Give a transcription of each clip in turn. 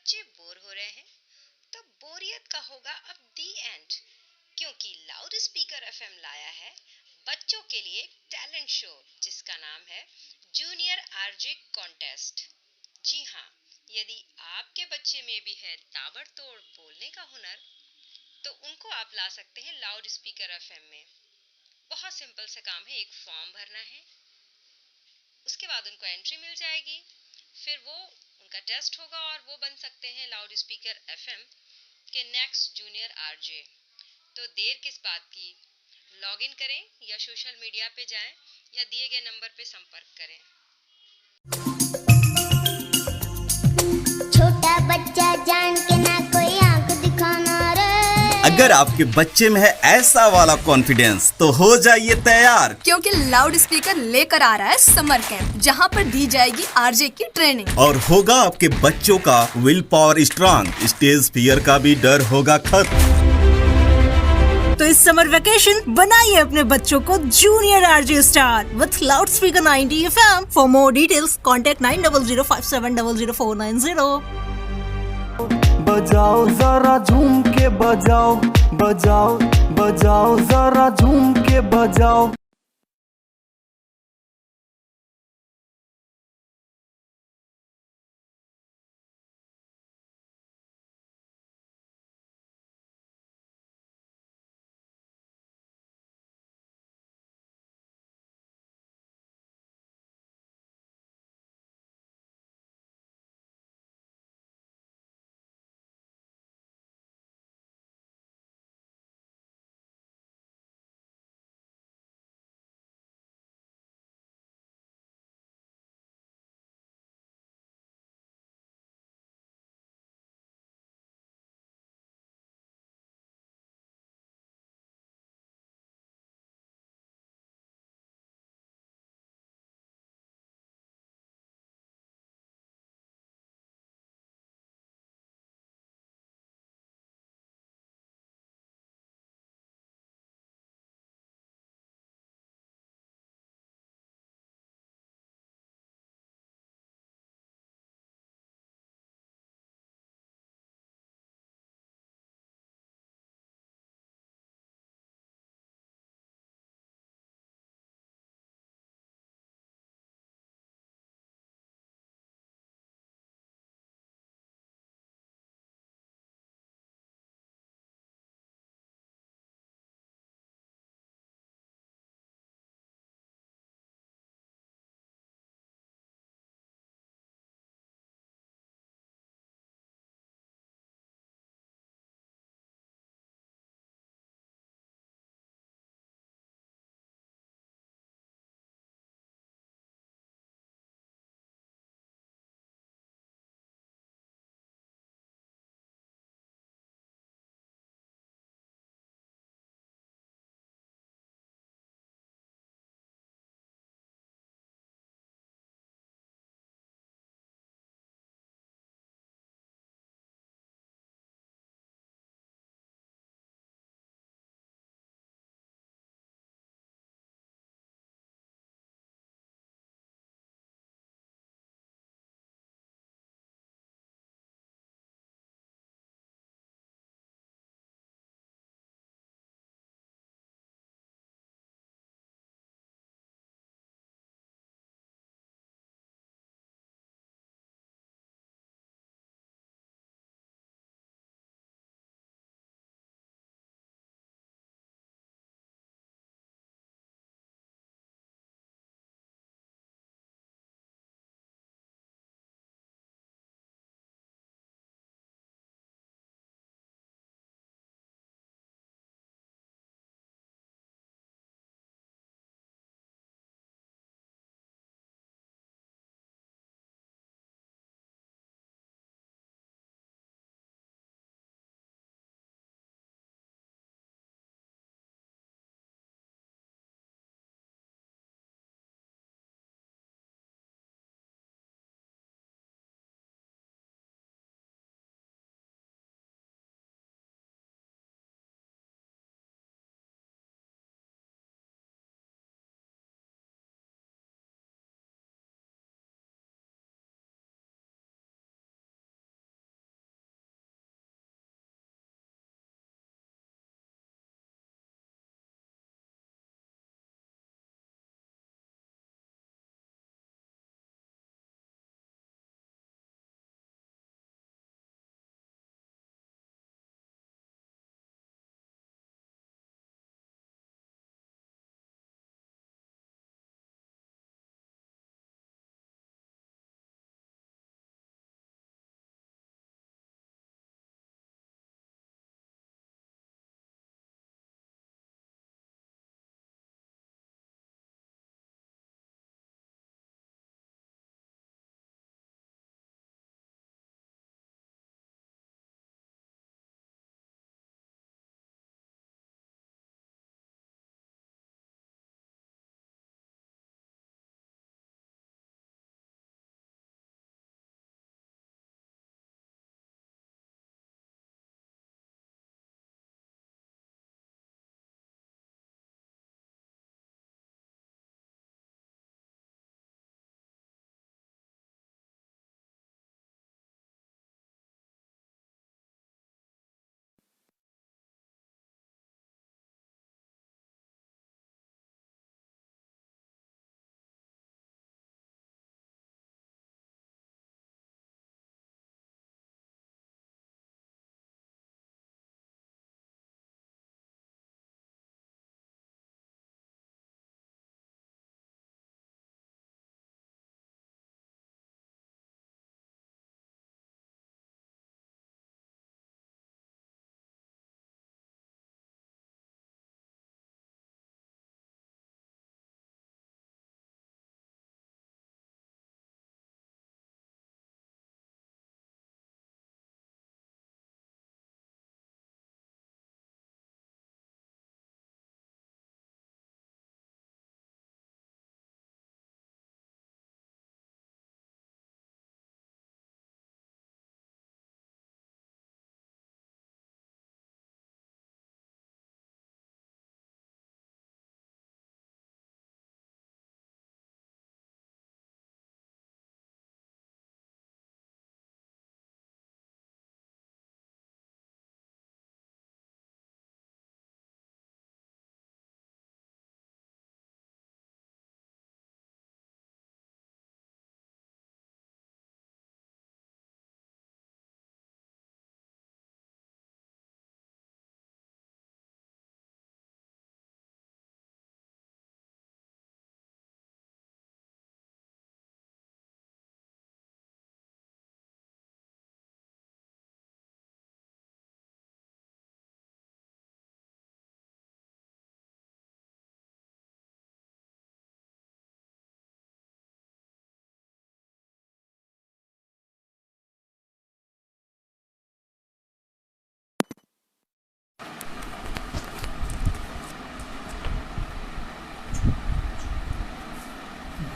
बच्चे बोर हो रहे हैं तो बोरियत का होगा अब दी एंड, क्योंकि लाउड स्पीकर एफएम लाया है बच्चों के लिए एक टैलेंट शो जिसका नाम है जूनियर आरजे कॉन्टेस्ट। जी हाँ, यदि आपके बच्चे में भी है ताबड़तोड़ बोलने का हुनर तो उनको आप ला सकते हैं लाउड स्पीकर एफएम में। बहुत सिंपल सा काम है, एक फॉर्म भरना है, उसके बाद उनको एंट्री मिल जाएगी, फिर वो उनका टेस्ट होगा और वो बन सकते हैं लाउड स्पीकर एफएम के नेक्स्ट जूनियर आरजे। तो देर किस बात की, लॉग इन करें या सोशल मीडिया पे जाएं या दिए गए नंबर पे संपर्क करें। छोटा बच्चा जान के ना कोई आंख दिखाना रे। अगर आपके बच्चे में है ऐसा वाला कॉन्फिडेंस तो हो जाइए तैयार, क्योंकि लाउड स्पीकर लेकर आ रहा है समर कैंप, जहां पर दी जाएगी आरजे की ट्रेनिंग और होगा आपके बच्चों का will power strong, stage fear का भी डर होगा खत्म। तो इस समर वेकेशन बनाइए अपने बच्चों को junior RJ star with loud speaker 90 FM। For more details contact 9005700490। बजाओ जरा झूम के बजाओ, बजाओ बजाओ जरा झूम के बजाओ। हेलो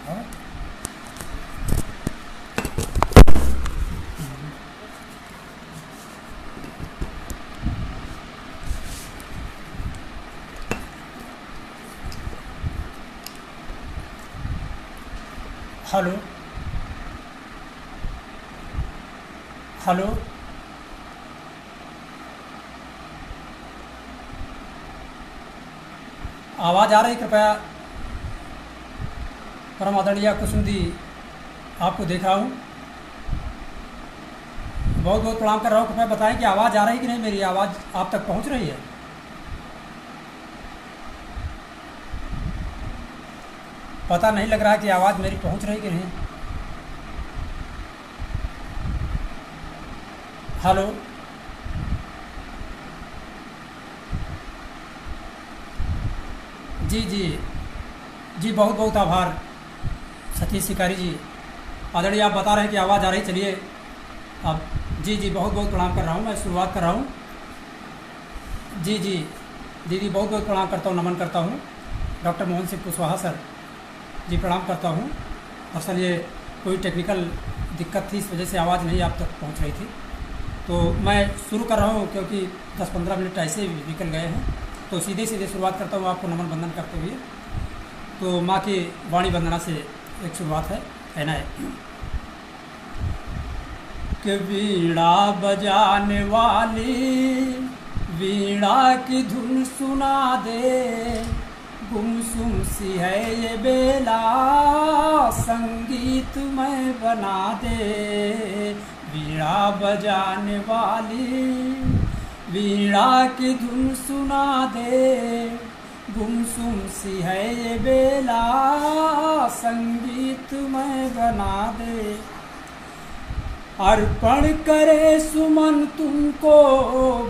हेलो आवाज़ आ रही? कृपया परम आदरणीय कुसुमदी आपको देख रहा हूँ, बहुत बहुत प्रणाम कर रहा हूँ। कृपया बताएं कि आवाज़ आ रही कि नहीं, मेरी आवाज़ आप तक पहुँच रही है? पता नहीं लग रहा है कि आवाज़ मेरी पहुँच रही कि नहीं। हेलो जी जी जी, बहुत बहुत आभार सतीश शिकारी जी। आदरणीय आप बता रहे हैं कि आवाज़ आ रही, चलिए अब जी जी बहुत बहुत प्रणाम कर रहा हूँ। मैं शुरुआत कर रहा हूँ। जी जी दीदी बहुत बहुत प्रणाम करता हूँ, नमन करता हूँ। डॉक्टर मोहन सिंह कुशवाहा सर जी प्रणाम करता हूँ। असल ये कोई टेक्निकल दिक्कत थी, इस वजह से आवाज़ नहीं आप तक पहुँच रही थी। तो मैं शुरू कर रहा हूँ क्योंकि 10-15 मिनट ऐसे ही निकल गए हैं, तो सीधे सीधे शुरुआत करता हूँ आपको नमन बंदन करते हुए। तो माँ की वाणी वंदना से एक शुरुआत है, कहना है कि वीणा बजाने वाली वीणा की धुन सुना दे, गुमसुम सी है ये बेला संगीत में बना दे। वीणा बजाने वाली वीणा की धुन सुना दे, गुमसुम सी है ये बेला संगीत में बना दे। अर्पण करे सुमन तुमको,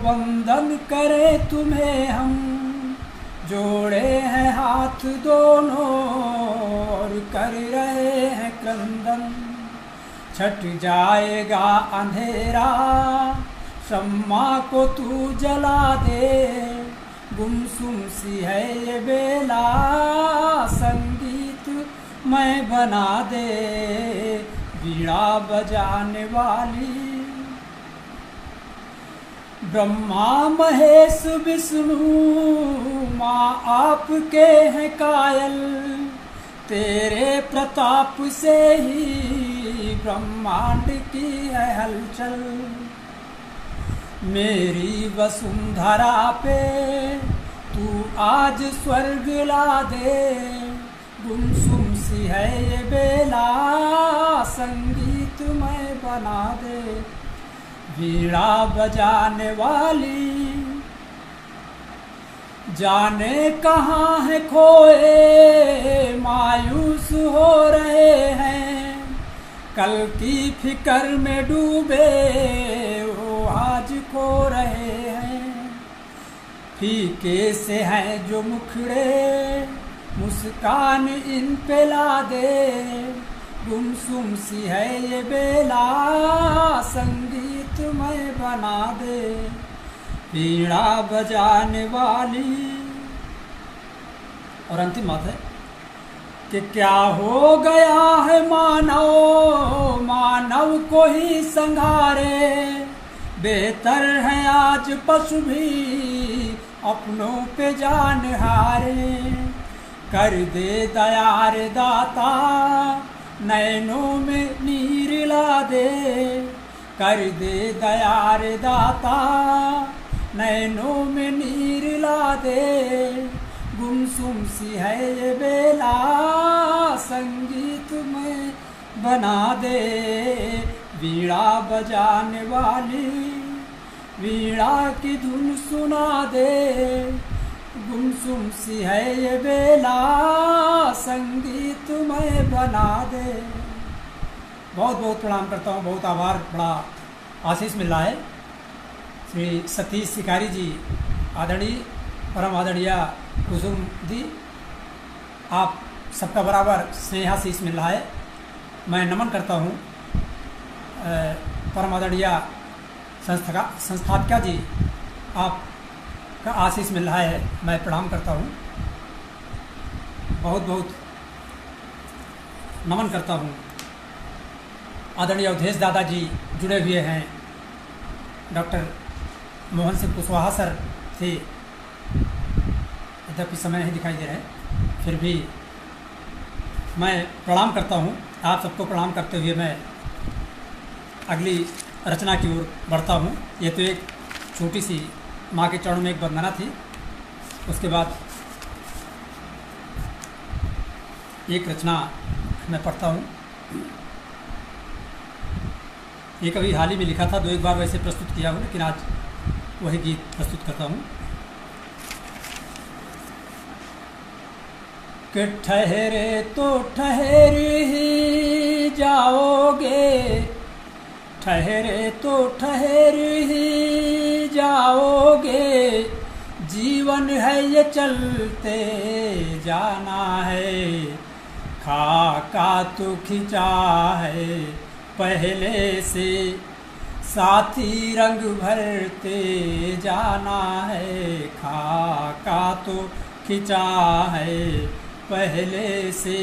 वंदन करे तुम्हें हम, जोड़े हैं हाथ दोनों और कर रहे हैं क्रंदन। छट जाएगा अंधेरा, शम्मा को तू जला दे, गुमसुम सी है ये बेला संगीत मैं बना दे। वीणा बजाने वाली ब्रह्मा महेश विष्णु माँ आपके हैं कायल, तेरे प्रताप से ही ब्रह्मांड की है हलचल। मेरी वसुंधरा पे तू आज स्वर्ग ला दे, गुमसुम सी है ये बेला संगीत में बना दे। वीणा बजाने वाली जाने कहाँ है खोए, मायूस हो रहे हैं, कल की फिक्र में डूबे वो आज खो रहे हैं। फीके से हैं जो मुखड़े, मुस्कान इन पे ला दे, गुमसुम सी है ये बेला संगीत में बना दे। वीणा बजाने वाली। और अंतिम बात है कि क्या हो गया है मानव, मानव को ही संघारे, बेहतर है आज पशु भी अपनों पे जान हारे। कर दे दया रे दाता, नैनों में नीर ला दे, कर दे दया रे दाता, नैनों में नीर ला दे। गुमसुम सी है ये बेला संगीत में बना दे। वीणा बजाने वाली वीणा की धुन सुना दे, गुमसुम सी है ये बेला संगीत में बना दे। बहुत बहुत प्रणाम करता हूँ, बहुत आभार, बड़ा आशीष मिल रहा है। श्री सतीश शिकारी जी, आदरणीय परम आदरणीय कुसुम दी, आप सबका बराबर स्नेहाशीष मिल रहा है। मैं नमन करता हूँ परम आदरणीय संस्थापिका जी, आप का आशीष मिल रहा है, मैं प्रणाम करता हूँ। बहुत बहुत प्रणाम करता हूँ, बहुत आभार, बड़ा आशीष मिल रहा है। श्री सतीश शिकारी जी, आदरणीय परम आदरणीय कुसुम दी, आप सबका बराबर स्नेहाशीष मिल रहा है। मैं नमन करता हूँ परम आदरणीय संस्थापिका जी, आपका आशीष मिल रहा है, मैं प्रणाम करता हूँ। नमन करता हूँ। आदरणीय अवधेश दादाजी जुड़े हुए हैं, डॉक्टर मोहन सिंह कुशवाहा सर थे, यद्यपि समय नहीं दिखाई दे रहे, फिर भी मैं प्रणाम करता हूँ। आप सबको प्रणाम करते हुए मैं अगली रचना की ओर बढ़ता हूँ। ये तो एक छोटी सी माँ के चरणों में एक वंदना थी। उसके बाद एक रचना मैं पढ़ता हूँ। ये कभी हाल ही में लिखा था, 2-1 बार वैसे प्रस्तुत किया हूँ, लेकिन आज वही गीत प्रस्तुत करता हूँ। कि ठहरे तो ठहर ही जाओगे, ठहरे तो ठहर ही जाओगे, जीवन है ये चलते जाना है, खाका तो खिंचा है पहले से, साथी रंग भरते जाना है, खाका तो खिंचा है पहले से,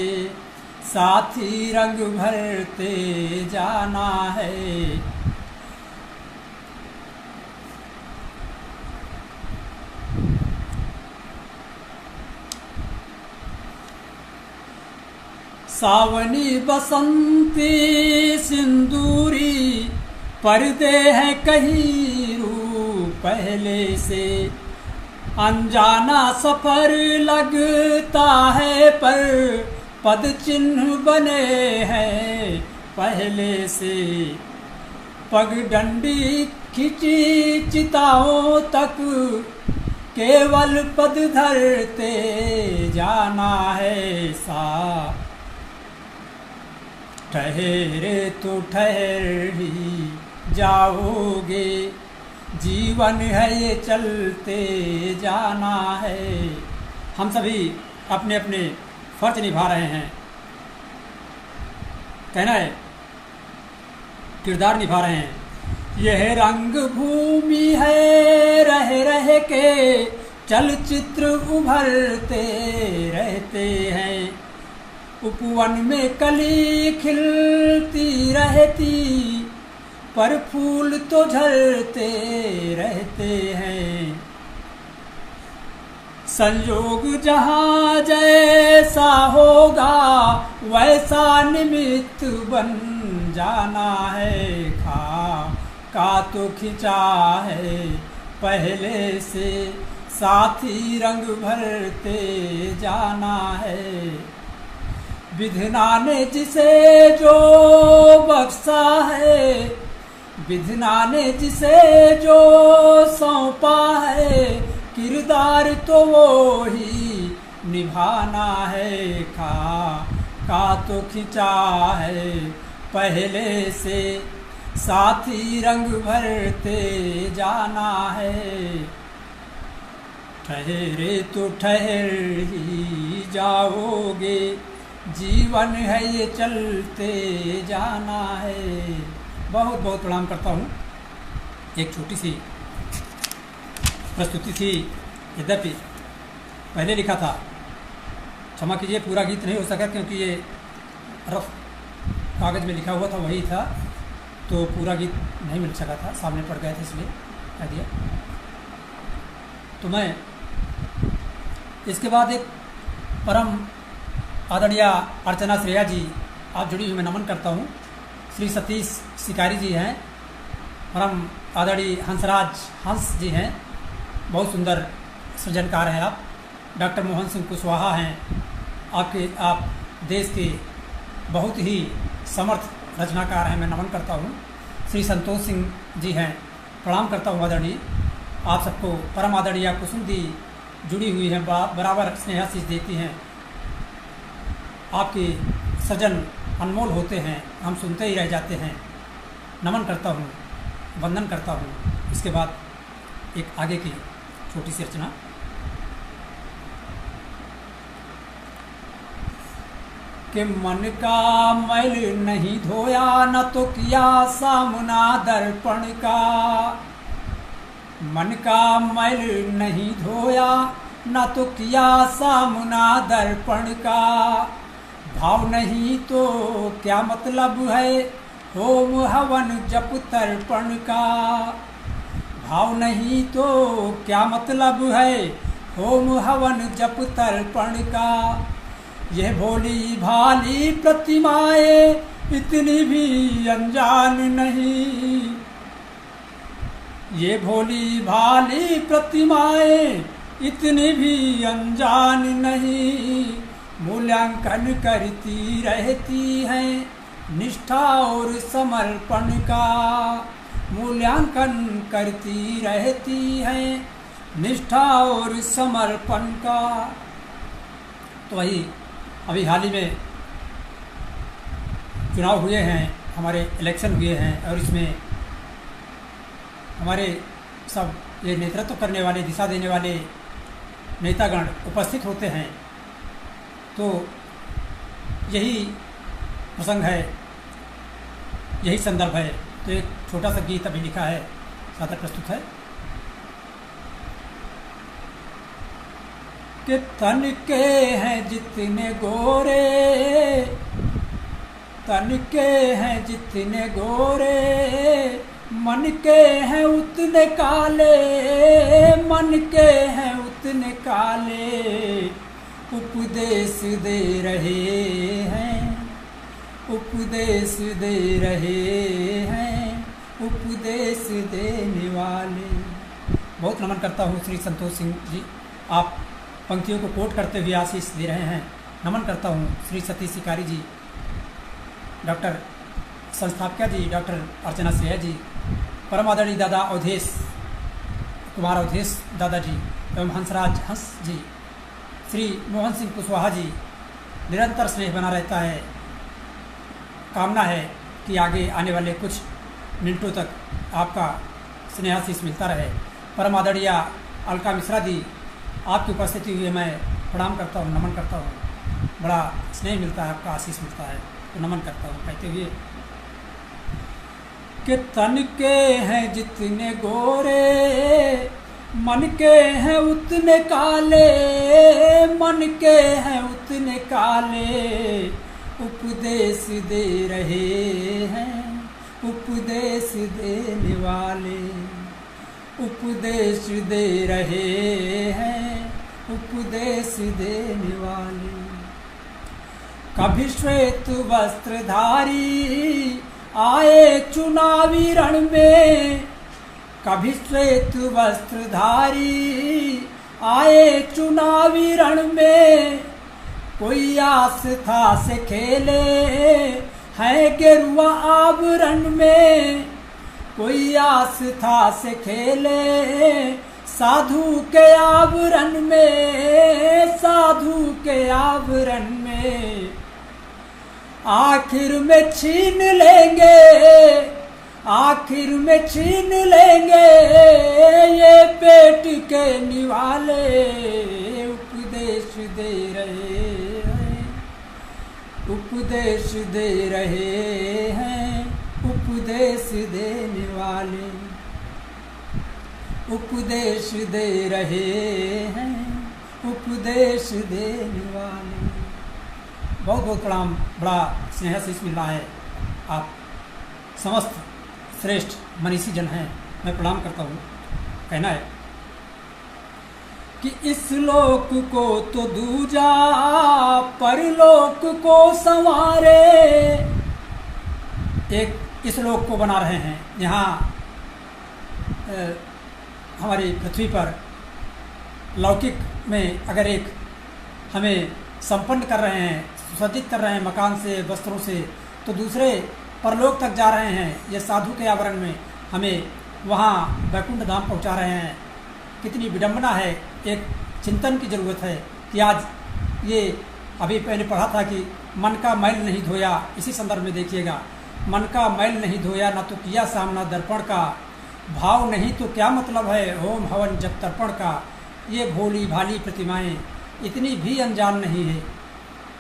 साथी रंग भरते जाना है। सावनी बसंती सिंदूरी पर्दे हैं कहीं रू पहले से, अनजाना सफर लगता है पर पद चिन्ह बने हैं पहले से, पगडंडी खिंची चिताओं तक केवल पद धरते जाना है, सा ठहरे तो ठहर ही जाओगे, जीवन है ये चलते जाना है। हम सभी अपने अपने फर्ज निभा रहे हैं, कहना है किरदार निभा रहे हैं। यह रंग भूमि है रह रह के चलचित्र उभरते रहते हैं, उपवन में कली खिलती रहती पर फूल तो झड़ते रहते हैं, संयोग जहाँ जैसा होगा वैसा निमित्त बन जाना है, का तो खिंचा है पहले से, साथी रंग भरते जाना है, विधना ने जिसे जो बख्शा है, विधना ने जिसे जो सौंपा है, किरदार तो वो ही निभाना है, का तो खिंचा है पहले से, साथी रंग भरते जाना है, ठहरे तो ठहर ही जाओगे, जीवन है ये चलते जाना है। बहुत बहुत प्रणाम करता हूँ। एक छोटी सी प्रस्तुति थी, यद्यपि पहले लिखा था, क्षमा कीजिए पूरा गीत नहीं हो सका क्योंकि ये रफ कागज़ में लिखा हुआ था वही था, तो पूरा गीत नहीं मिल सका था, सामने पड़ गए थे इसलिए कह दिया। तो मैं इसके बाद एक परम आदरणीय अर्चना श्रेया जी, आप जुड़ी हुई मैं नमन करता हूँ। श्री सतीश शिकारी जी हैं, परम आदरणीय हंस जी हैं, बहुत सुंदर सृजनकार हैं आप। डॉक्टर मोहन सिंह कुशवाहा हैं, आप देश के बहुत ही समर्थ रचनाकार हैं, मैं नमन करता हूँ। श्री संतोष सिंह जी हैं, प्रणाम करता हूँ आदरणीय। आप सबको परम आदरणीय कुसुम दी जुड़ी हुई हैं, बराबर स्नेहाशीष देती हैं। आपके सृजन अनमोल होते हैं, हम सुनते ही रह जाते हैं। नमन करता हूँ, वंदन करता हूँ। इसके बाद एक आगे की छोटी सी रचना। कि मन का मैल नहीं धोया न तो किया सामना दर्पण का, मन का मैल नहीं धोया न तो किया सामना दर्पण का, भाव नहीं तो क्या मतलब है होम हवन जप तर्पण का। भाव नहीं तो क्या मतलब है होम हवन जप तर्पण का। यह भोली भाली प्रतिमाएं इतनी भी अनजान नहीं। ये भोली भाली प्रतिमाएं इतनी भी अनजान नहीं। मूल्यांकन करती रहती हैं निष्ठा और समर्पण का। मूल्यांकन करती रहती हैं निष्ठा और समर्पण का। तो वही अभी हाल ही में चुनाव हुए हैं, हमारे इलेक्शन हुए हैं और इसमें हमारे सब ये नेतृत्व करने वाले, दिशा देने वाले नेतागण उपस्थित होते हैं। तो यही प्रसंग है, यही संदर्भ है। तो एक छोटा सा गीत अभी लिखा है, सादर प्रस्तुत है कि तन के हैं जितने गोरे, तन के हैं जितने गोरे, मन के हैं उतने काले, मन के हैं उतने काले। उपदेश दे रहे हैं, उपदेश दे रहे हैं, उपदेश देने वाले। बहुत नमन करता हूँ श्री संतोष सिंह जी, आप पंक्तियों को कोट करते हुए आशीष दे रहे हैं। नमन करता हूँ श्री सतीश शिकारी जी, डॉक्टर संस्थापक जी, डॉक्टर अर्चना श्रेया जी, परम आदरणीय दादा अवधेश कुमार अवधेश दादाजी एवं हंसराज हंस जी, श्री मोहन सिंह कुशवाहा जी। निरंतर स्नेह बना रहता है। कामना है कि आगे आने वाले कुछ मिनटों तक आपका स्नेहाशीष मिलता रहे। परम आदरणीय अलका मिश्रा जी, आपकी उपस्थिति हुई मैं प्रणाम करता हूँ, नमन करता हूँ। बड़ा स्नेह मिलता है, आपका आशीष मिलता है, तो नमन करता हूँ। कहते हुए कि तन के हैं जितने गोरे, मन के हैं उतने काले, मन के हैं उतने काले। उपदेश दे रहे हैं, उपदेश देने वाले। उपदेश दे रहे हैं, उपदेश देने वाले। कभी श्वेत वस्त्रधारी आए चुनावी रण में, कभी श्वेत वस्त्रधारी आए चुनावी रण में। कोई आस्था से खेले है गेरुआ आवरण में, कोई आस्था से खेले साधु के आवरण में, साधु के आवरण में। आखिर में छीन लेंगे, आखिर में छीन लेंगे ये पेट के निवाले। उपदेश दे रहे हैं, उपदेश दे रहे हैं, उपदेश देने वाले। उपदेश दे रहे हैं, उपदेश देने वाले। बहुत बहुत प्रणाम, बड़ा स्नेहाशीष मिल रहा है। आप समस्त श्रेष्ठ मनीषी जन हैं, मैं प्रणाम करता हूँ। कहना है कि इस लोक को तो दूजा परलोक को संवारे। एक इस लोक को बना रहे हैं, यहाँ हमारी पृथ्वी पर लौकिक में अगर एक हमें संपन्न कर रहे हैं, सुसज्जित कर रहे हैं मकान से, वस्त्रों से, तो दूसरे परलोक तक जा रहे हैं। ये साधु के आवरण में हमें वहाँ वैकुंठ धाम पहुँचा रहे हैं। कितनी विडंबना है। एक चिंतन की ज़रूरत है कि आज ये अभी मैंने पढ़ा था कि मन का मैल नहीं धोया, इसी संदर्भ में देखिएगा, मन का मैल नहीं धोया ना तो किया सामना दर्पण का। भाव नहीं तो क्या मतलब है होम हवन जप तर्पण का। ये भोली भाली प्रतिमाएं इतनी भी अनजान नहीं है,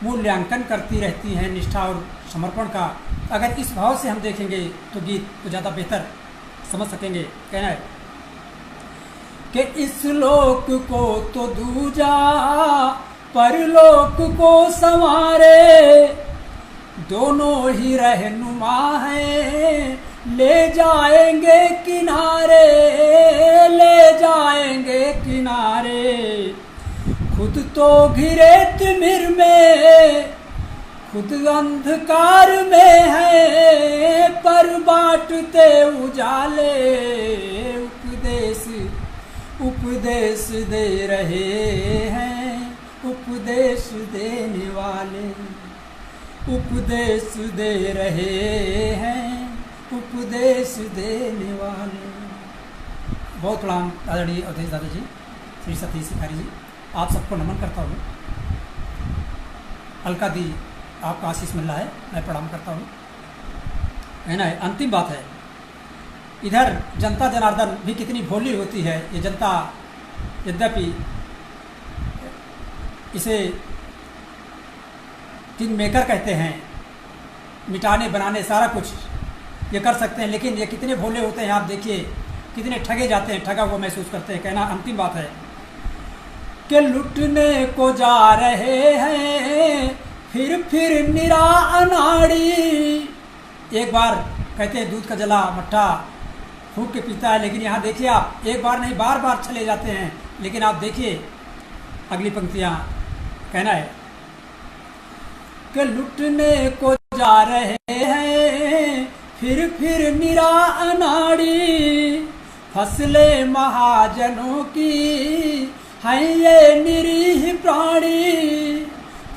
मूल्यांकन करती रहती हैं निष्ठा और समर्पण का। अगर इस भाव से हम देखेंगे तो गीत को ज़्यादा बेहतर समझ सकेंगे। कहना है कि इस लोक को तो दूजा परलोक को संवारे, दोनों ही रहनुमा हैं, ले जाएंगे किनारे, ले जाएंगे किनारे। खुद तो घिरे तिमिर में, खुद अंधकार में है, पर बांटते उजाले। उपदेश उपदेश दे रहे हैं, उपदेश देने वाले, उपदेश दे रहे हैं, उपदेश देने वाले। बहुत प्रणाम आदरणीय अवधेश दादा जी, श्री सतीश शिकारी जी, आप सबको नमन करता हूँ। अलका दी, आपका आशीष मिल रहा है, मैं प्रणाम करता हूँ। है ना, अंतिम बात है, इधर जनता जनार्दन भी कितनी भोली होती है। ये जनता यद्यपि इसे किंग मेकर कहते हैं, मिटाने बनाने सारा कुछ ये कर सकते हैं, लेकिन ये कितने भोले होते हैं। आप देखिए कितने ठगे जाते हैं, ठगा हुआ महसूस करते हैं। कहना अंतिम बात है कि लुटने को जा रहे हैं, फिर निरा अनाड़ी। एक बार कहते हैं दूध का जला मट्ठा फूंक के पीता है, लेकिन यहाँ देखिए आप, एक बार नहीं बार बार चले जाते हैं। लेकिन आप देखिए अगली पंक्तियाँ, कहना है कि लुटने को जा रहे हैं, फिर निरा अनाड़ी। फसले महाजनों की हैं ये निरीह प्राणी,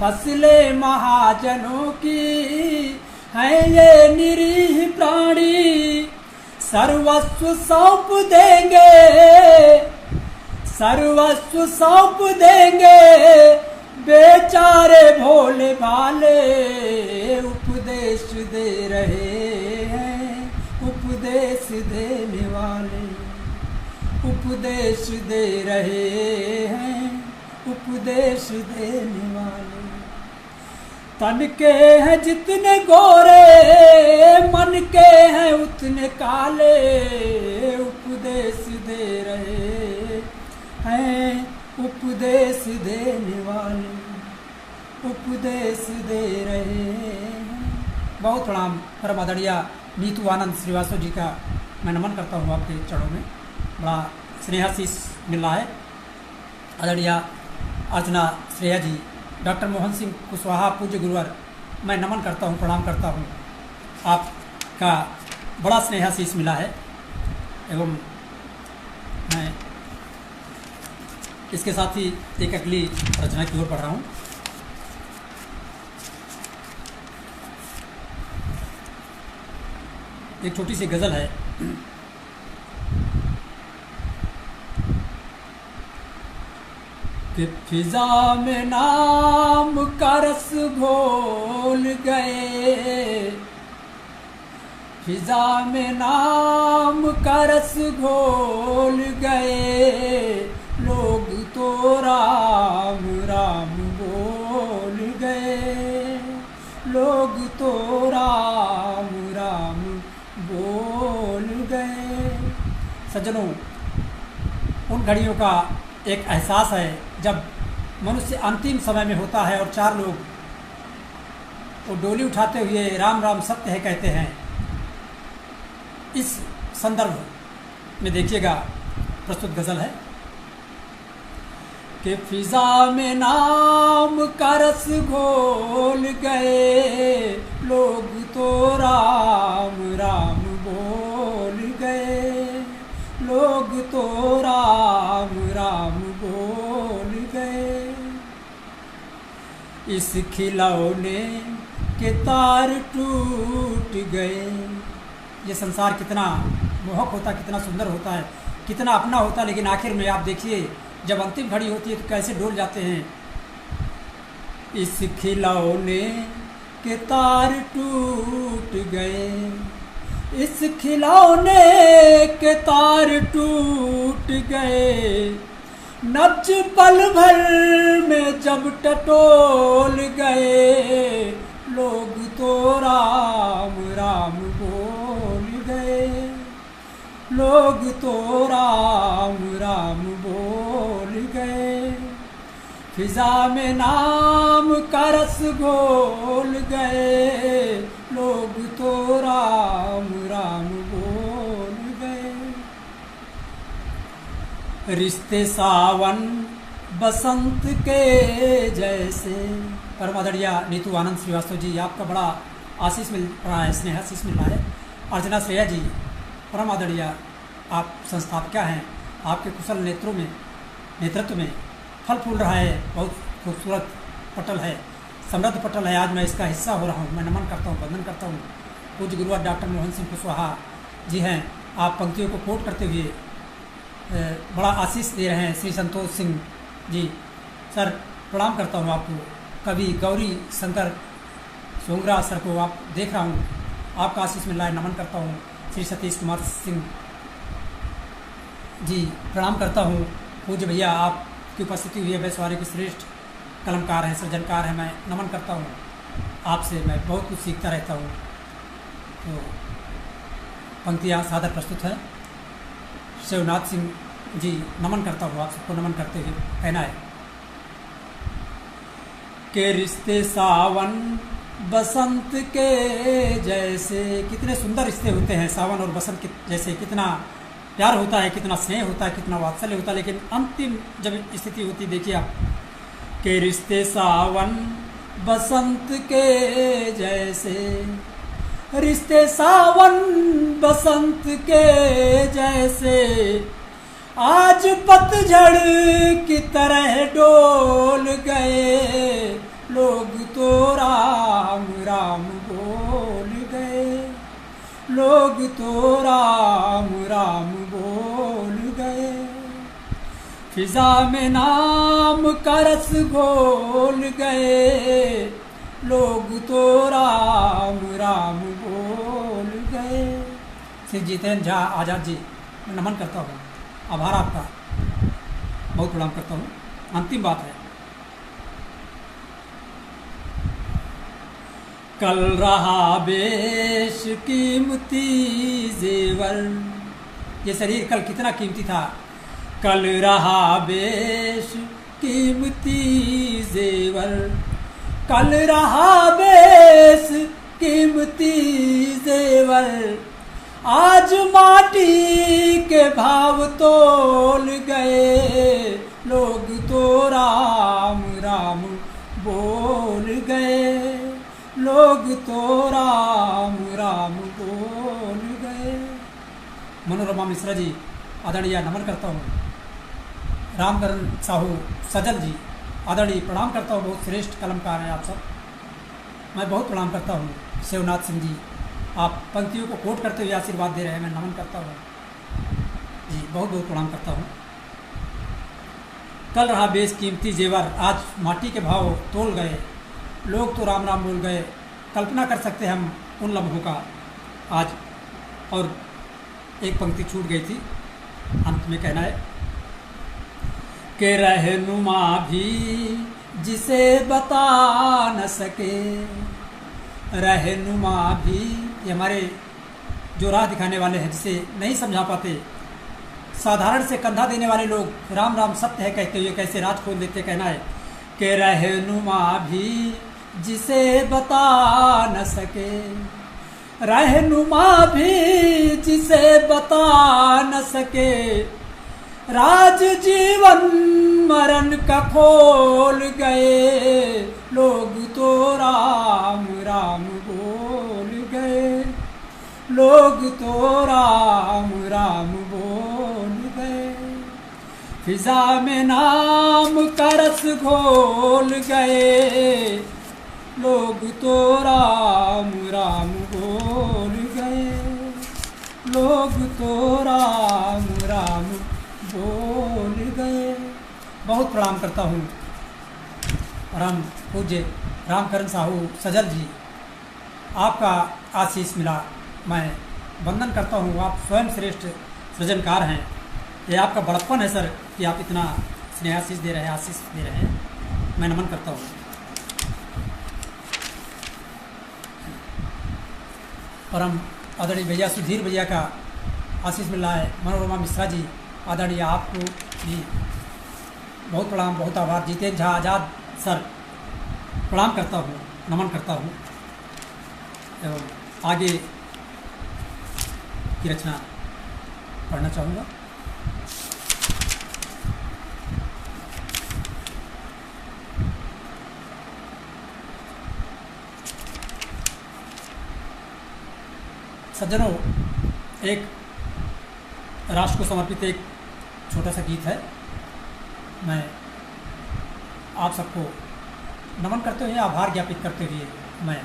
फसले महाजनों की हैं ये निरीह प्राणी। सर्वस्व सौंप देंगे, सर्वस्व सौंप देंगे, बेचारे भोले भाले। उपदेश दे रहे हैं, उपदेश देने वाले, उपदेश दे रहे हैं, उपदेश देने वाले। तन के हैं जितने गोरे, मन के हैं उतने काले। उपदेश दे रहे हैं, उपदेश देने वाले, उपदेश दे रहे हैं। बहुत प्रणाम परम आदरणीय नीतू आनंद श्रीवास्तव जी का मैं नमन करता हूँ। आपके चरणों में बड़ा स्नेहाशीष मिल रहा है। आदरणीय अर्चना श्रेया जी, डॉक्टर मोहन सिंह कुशवाहा पूज्य गुरुवर, मैं नमन करता हूँ, प्रणाम करता हूँ। आपका बड़ा स्नेहाशीष मिला है। एवं मैं इसके साथ ही एक अगली रचना की ओर बढ़ रहा हूँ। एक छोटी सी गज़ल है। कि फिजा में नाम का रस घोल गए, फिजा में नाम का रस घोल गए। लोग तो राम राम बोल गए, लोग तो राम राम बोल गए। सज्जनों, उन घड़ियों का एक एहसास है जब मनुष्य अंतिम समय में होता है और चार लोग वो डोली उठाते हुए राम राम सत्य है कहते हैं। इस संदर्भ में देखिएगा, प्रस्तुत गज़ल है कि फिजा में नाम का रस घोल गए। लोग तो राम राम बोल गए, लोग तो राम राम बोल गए। इस खिलौने के तार टूट गए। ये संसार कितना मोहक होता, कितना सुंदर होता है, कितना अपना होता है, लेकिन आखिर में आप देखिए जब अंतिम घड़ी होती है तो कैसे डोल जाते हैं। इस खिलौने के तार टूट गए, इस खिलौने के तार टूट गए। नब्ज पल भर में जब टटोल गए। लोग तो राम राम बोल गए, लोग तो राम राम बोल गए। फिजा में नाम का रस घोल गए, लोग तो राम राम बोल गए। रिश्ते सावन बसंत के जैसे। परम आदरणीय नीतू आनंद श्रीवास्तव जी, आपका बड़ा आशीष मिल रहा है, स्नेह आशीष मिल रहा है। अर्चना श्रेया जी, परम आदरणीय, आप संस्थापिका हैं, आपके कुशल नेतृत्व में फल फूल रहा है, बहुत खूबसूरत पटल है, समृद्ध पटल है। आज मैं इसका हिस्सा हो रहा हूँ, मैं नमन करता हूँ, वंदन करता हूँ। पूज्य गुरुवर डॉक्टर मोहन सिंह कुशवाहा जी हैं, आप पंक्तियों को कोट करते हुए बड़ा आशीष दे रहे हैं। श्री संतोष सिंह जी, सर प्रणाम करता हूँ आपको। कवि गौरी शंकर सोंगरा सर को आप देख रहा हूँ, आपका आशीष मिल रहा है, नमन करता हूँ। श्री सतीश कुमार सिंह जी, प्रणाम करता हूँ। पूज्य भैया, आपकी उपस्थिति हुई है, वैश्वारी के श्रेष्ठ कलमकार हैं, सृजनकार हैं, मैं नमन करता हूँ। आपसे मैं बहुत कुछ सीखता रहता हूँ। तो पंक्तियाँ सादर प्रस्तुत हैं। शिवनाथ सिंह जी, नमन करता हूँ, आप सबको नमन करते हुए कहना है के रिश्ते सावन बसंत के जैसे। कितने सुंदर रिश्ते होते हैं सावन और बसंत के जैसे, कितना प्यार होता है, कितना स्नेह होता है, कितना वात्सल्य होता है। लेकिन अंतिम जब स्थिति होती, देखिए आप, के रिश्ते सावन बसंत के जैसे, रिश्ते सावन बसंत के जैसे, आज पतझड़ की तरह डोल गए, लोग तो राम राम बोल गए, लोग तो राम राम बोल गए। फिजा में नाम का रस घोल गए, लोग तो राम राम बोल गए। श्री जितेंद्र झा आज़ाद जी, मैं नमन करता हूँ, आभार आपका, बहुत प्रणाम करता हूँ। अंतिम बात है, कल रहा बेश कीमती जेवर। ये शरीर कल कितना कीमती था, कल रहा बेश कीमती जेवर, कल रहा बेश कीमती जेवर, आज माटी के भाव तोल गए, लोग तो राम राम बोल गए, लोग तो राम राम बोल गए। मनोरमा मिश्रा जी, आदरणीय, नमन करता हूँ। रामकरण साहू सजल जी, आदरणीय, प्रणाम करता हूँ, बहुत श्रेष्ठ कलमकार हैं आप सब, मैं बहुत प्रणाम करता हूँ। शिवनाथ सिंह जी, आप पंक्तियों को कोट करते हुए आशीर्वाद दे रहे हैं, मैं नमन करता हूँ जी, बहुत बहुत प्रणाम करता हूँ। कल रहा बेश कीमती जेवर, आज माटी के भाव तोल गए, लोग तो राम राम बोल गए। कल्पना कर सकते हैं हम उन लम्हों का आज। और एक पंक्ति छूट गई थी, अंत में कहना है कि रहनुमा भी जिसे बता न सके, रहनुमा भी, ये हमारे जो राह दिखाने वाले हैं, जिसे नहीं समझा पाते, साधारण से कंधा देने वाले लोग राम राम सत्य है कहते हुए कैसे राज खोल देते। कहना है कि रहनुमा भी जिसे बता न सके, रहनुमा भी जिसे बता न सके, राज जीवन मरण का खोल गए, लोग तो राम राम बोल गए, लोग तो राम राम बोल गए। फिजा में नाम का रस घोल गए, लोग तो राम राम बोल गए, लोग तो राम राम बोल गए। बहुत प्रणाम करता हूँ परम पूज्य रामकरण साहू सजल जी, आपका आशीष मिला, मैं वंदन करता हूँ। आप स्वयं श्रेष्ठ सृजनकार हैं, ये आपका बड़प्पन है सर कि आप इतना स्नेह आशीष दे रहे हैं, आशीष दे रहे हैं, मैं नमन करता हूँ। परम आदरणीय भैया सुधीर भैया का आशीष मिल रहा है। मनोरमा मिश्रा जी, आदरणीय, आपको जी बहुत प्रणाम, बहुत आभार। जितेंद्र झा आज़ाद सर, प्रणाम करता हूँ, नमन करता हूँ एवं आगे की रचना पढ़ना चाहूँगा। सज्जनों, एक राष्ट्र को समर्पित एक छोटा सा गीत है। मैं आप सबको नमन करते हुए, आभार ज्ञापित करते हुए मैं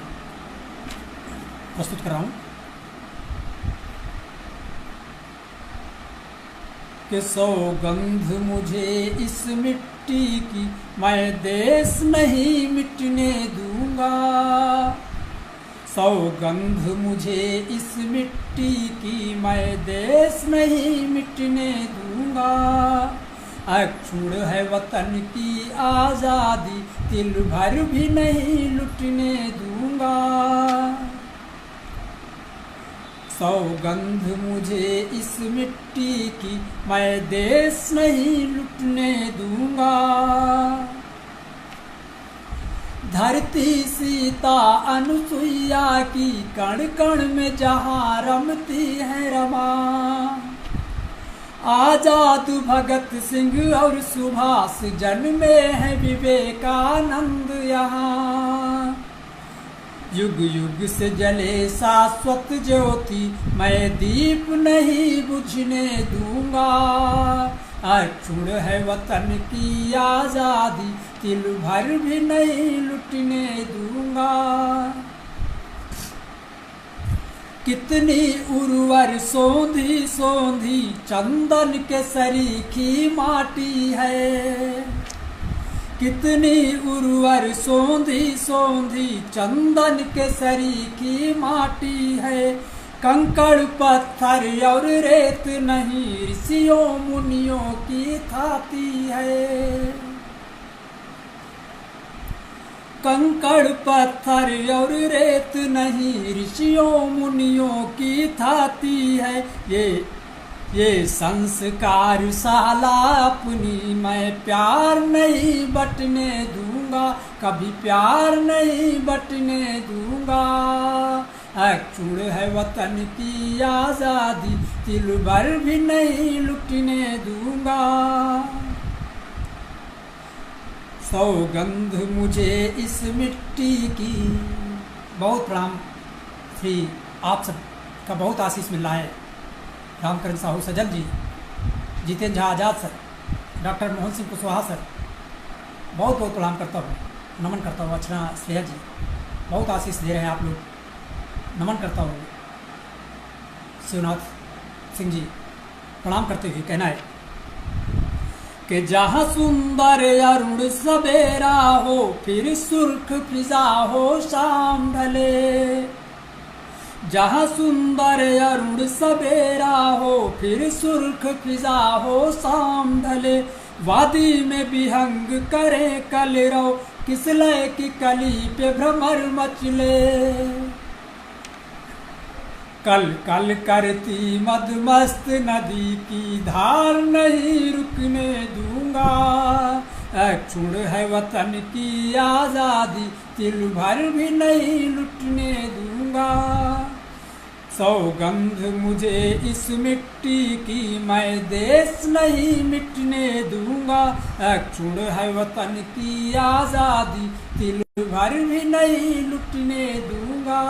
प्रस्तुत कर रहा हूँ कि सौगंध मुझे इस मिट्टी की, मैं देश नहीं मिटने दूंगा। सौगंध मुझे इस मिट्टी की, मैं देश नहीं मिटने दूंगा। अक्षुण है वतन की आज़ादी, तिल भर भी नहीं लुटने दूंगा। सौगंध मुझे इस मिट्टी की, मैं देश नहीं लुटने दूंगा। धरती सीता अनुसुईया की, कण कण में जहाँ रमती है रमा। आजाद भगत सिंह और सुभाष जन्मे हैं विवेकानंद यहाँ। युग युग से जले शाश्वत ज्योति, मैं दीप नहीं बुझने दूंगा। अक्षुण है वतन की आज़ादी, तिल भर भी नहीं लुटने दूंगा। कितनी उर्वर सोंधी सोंधी चंदन के सरीखी माटी है। कितनी उर्वर सोंधी सोंधी चंदन के सरीखी माटी है। कंकड़ पत्थर और रेत नहीं, ऋषियों मुनियों की थाती है। कंकड़ पत्थर और रेत नहीं, ऋषियों मुनियों की थाती है। ये संस्कार शाला अपनी, मैं प्यार नहीं बटने दूंगा। कभी प्यार नहीं बटने दूंगा। अक्षुण है वतन की आज़ादी, तिल भर भी नहीं लुटने दूंगा। सौगंध मुझे इस मिट्टी की। बहुत प्रणाम श्री आप सब का बहुत आशीष मिल रहा है। Ramkaran Sahu Sajal ji, Jitendra Jha Azad sir, doctor Mohan Singh Kushwaha sir, बहुत बहुत प्रणाम करता हूँ, नमन करता हूँ। अर्चना श्रेया जी, बहुत आशीष दे रहे हैं आप लोग, नमन करता हूँ। शिवनाथ सिंह जी, प्रणाम करते हुए कहना है कि जहाँ सुंदर अरुण सवेरा हो, फिर सुर्ख फिजा हो शाम ढले। जहाँ सुंदर अरुण सवेरा हो, फिर सुर्ख फिजा हो शाम ढले। वादी में विहंग करे कलरव, किस लय की कली पे भ्रमर मचले। कल कल करती मदमस्त नदी की धार नहीं रुकने दूंगा। अक्षुण है वतन की आज़ादी, तिल भर भी नहीं लुटने दूंगा। सौगंध मुझे इस मिट्टी की, मैं देश नहीं मिटने दूंगा। अक्षुण है वतन की आज़ादी, तिल भर भी नहीं लुटने दूंगा।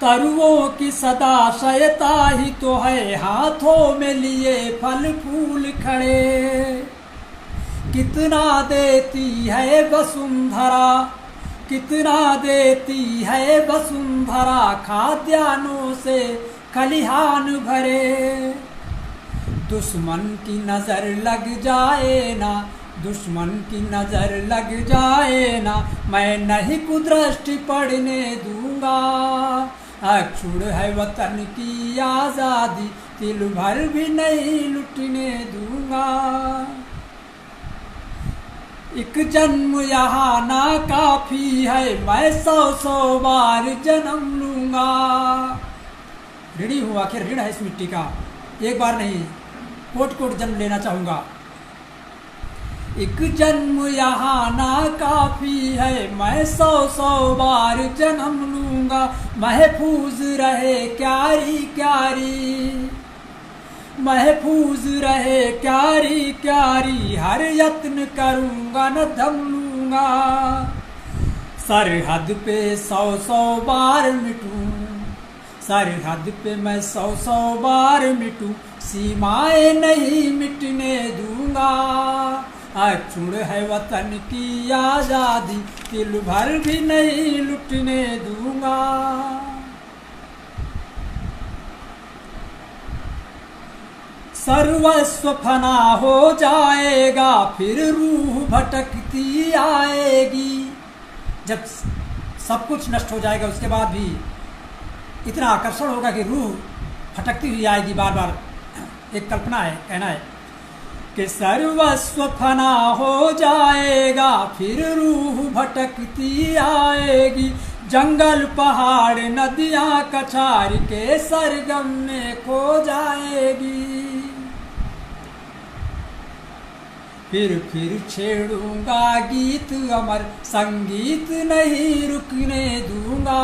तरुओं की सदा शयता ही तो है, हाथों में लिए फल फूल खड़े। कितना देती है वसुंधरा, कितना देती है वसुंधरा, खाद्यान्नों से खलिहान भरे। दुश्मन की नजर लग जाए ना, दुश्मन की नजर लग जाए ना, मैं नहीं कुदृष्टि पड़ने दूंगा। अक्षुण है वतन की आज़ादी, तिल भर भी नहीं लुटने दूंगा। एक जन्म यहाँ ना काफी है, मैं 100 बार जन्म लूंगा। ऋणी हूँ, आखिर ऋण है इस मिट्टी का, एक बार नहीं कोट कोट जन्म लेना चाहूँगा। एक जन्म यहाँ ना काफी है, मैं 100 बार जन्म लूँगा। महफूज रहे क्यारी क्यारी, महफूज रहे क्यारी क्यारी, हर यत्न करूँगा न दम लूँगा। सरहद पे 100 बार मिटूं, सरहद पे मैं 100 बार मिटूं, सीमाएं नहीं मिटने दूंगा। अक्षुण है वतन की आजादी, तिल भर भी नहीं लुटने दूंगा। सर्वस्व फना हो जाएगा, फिर रूह भटकती आएगी। जब सब कुछ नष्ट हो जाएगा उसके बाद भी इतना आकर्षण होगा कि रूह भटकती हुई आएगी बार बार। एक कल्पना है, कहना है कि सर्वस्व फना हो जाएगा, फिर रूह भटकती आएगी। जंगल पहाड़ नदियाँ कछार के सरगम में खो जाएगी। फिर छेड़ूंगा गीत अमर, संगीत नहीं रुकने दूंगा।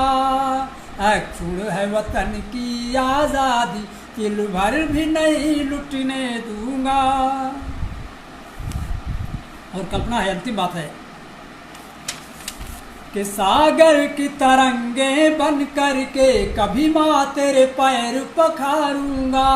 अक्षुण है वतन की आजादी, तिल भर भी नहीं लुटने दूंगा। और कल्पना है, अंतिम बात है कि सागर की तरंगे बन करके कभी माँ तेरे पैर पखारूंगा।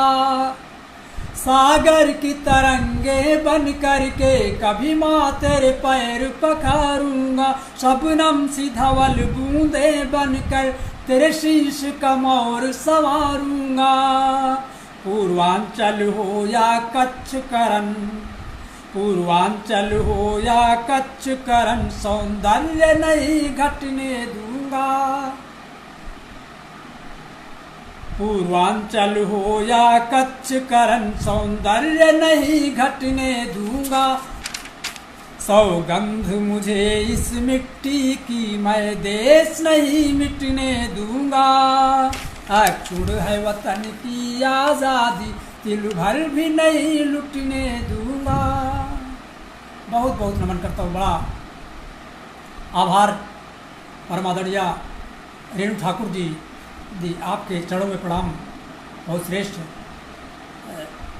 सागर की तरंगे बन करके कभी माँ तेरे पैर पखारूंगा। शबनम सी धवल बूंदे बनकर तेरे शीश का मोर संवारूंगा। पूर्वांचल हो या कच्छ करन, पूर्वांचल हो या कच्छ करन, सौंदर्य नहीं घटने दूंगा। पूर्वांचल हो या कच्छ करन, सौंदर्य नहीं घटने दूंगा। सौगंध मुझे इस मिट्टी की, मैं देश नहीं मिटने दूंगा। अक्षुण है वतन की आज़ादी, तिल भर भी नहीं लुटने दूंगा। बहुत बहुत नमन करता हूँ, बड़ा आभार परमादरणीय रेणु ठाकुर जी आपके चरणों में प्रणाम। बहुत श्रेष्ठ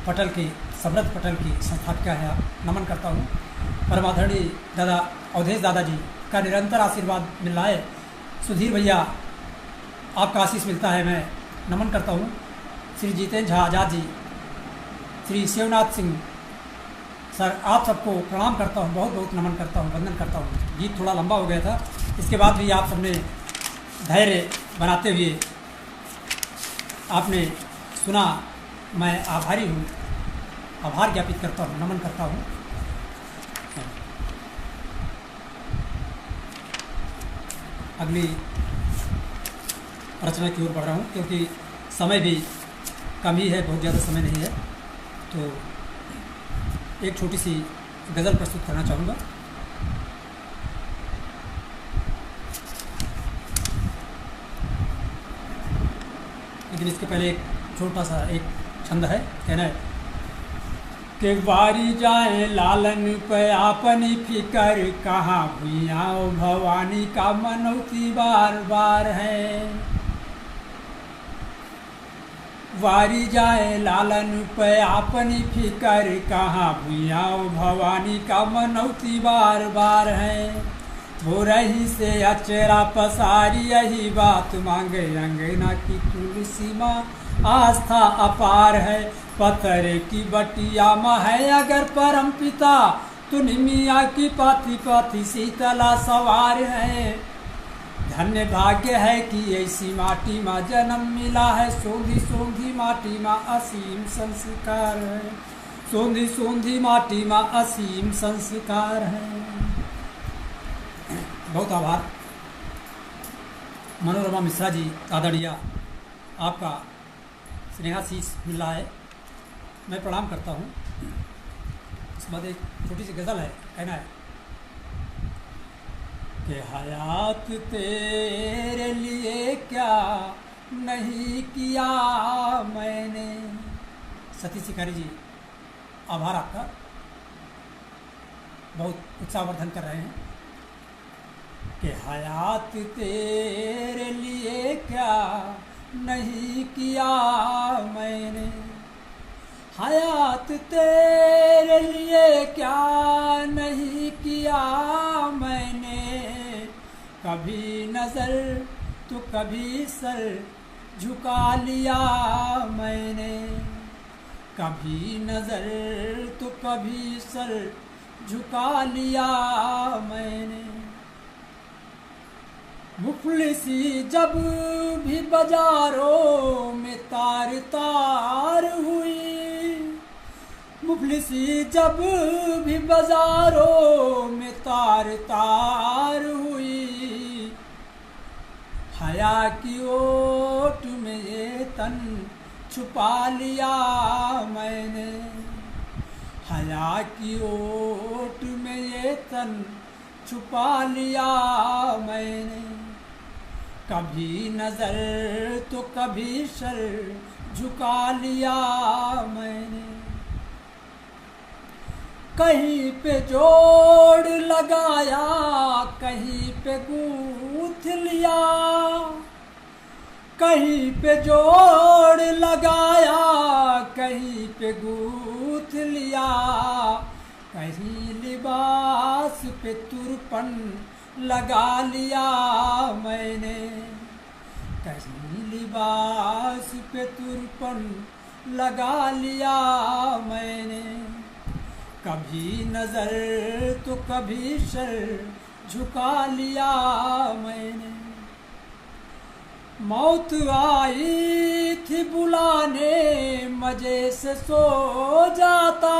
पटल की, समृद्ध पटल की संस्थापिका है आप, नमन करता हूँ। परमादरणीय दादा अवधेश दादा जी का निरंतर आशीर्वाद मिल रहा है। सुधीर भैया आपका आशीष मिलता है, मैं नमन करता हूँ। श्री जितेंद्र झा आजाद जी, श्री शिवनाथ सिंह सर, आप सबको प्रणाम करता हूँ, बहुत बहुत नमन करता हूँ, वंदन करता हूँ। गीत थोड़ा लंबा हो गया था, इसके बाद भी आप सबने धैर्य बनाते हुए आपने सुना, मैं आभारी हूँ, आभार ज्ञापित करता हूँ, नमन करता हूँ। अगली रचना की ओर बढ़ रहा हूँ, क्योंकि समय भी कम ही है, बहुत ज़्यादा समय नहीं है, तो एक छोटी सी गज़ल प्रस्तुत करना चाहूँगा। लेकिन इसके पहले एक छोटा सा एक छंद है, कहना है कि बारी जाए लालन पे आपनी फिकर, कहाँ भुइया भवानी का मनौती बार बार है। वारी जाए लालन पे आपनी फिकर, कहाँ भुइया भवानी का मनौती बार बार है। हो रही से अचरा पसारी यही बात मांगे, अंगना की तुलसी माँ आस्था अपार है। पत्थर की बटिया माँ है अगर परम पिता, तो निमिया की पाथी पाथी शीतला सवार है। धन्य भाग्य है कि ऐसी माटी माँ जन्म मिला है, सोंधी सोंधी माटी माँ असीम संस्कार है। सोंधी सोंधी माटी माँ असीम संस्कार है। बहुत आभार मनोरमा मिश्रा जी आदरणीय, आपका स्नेहाशीष मिल रहा है, मैं प्रणाम करता हूँ। इसके बाद एक छोटी सी गज़ल है, कहना है कि हयात तेरे लिए क्या नहीं किया मैंने। सती शिकारी जी आभार आपका, बहुत उत्साहवर्धन कर रहे हैं कि हयात तेरे लिए क्या नहीं किया मैंने, हयात तेरे लिए क्या नहीं किया मैंने, कभी नज़र तो कभी सर झुका लिया मैंने, कभी नज़र तो कभी सर झुका लिया मैंने। मुफलिसी जब भी बाजारों में तार तार हुई, मुफलिसी जब भी बाजारों में तार तार हुई, हया की ओट में ये तन छुपा लिया मैंने, हया की ओट में ये तन छुपा लिया मैंने, कभी नज़र तो कभी सर झुका लिया मैंने, कहीं पे जोड़ लगाया कहीं पे गूंथ लिया, कहीं पे जोड़ लगाया कहीं पे गूंथ लिया, कहीं लिबास पे तुरपन लगा लिया मैंने, कहीं लिबास पे तुरपन लगा लिया मैंने, कभी नज़र तो कभी सर झुका लिया मैंने। मौत आई थी बुलाने मजे से सो जाता।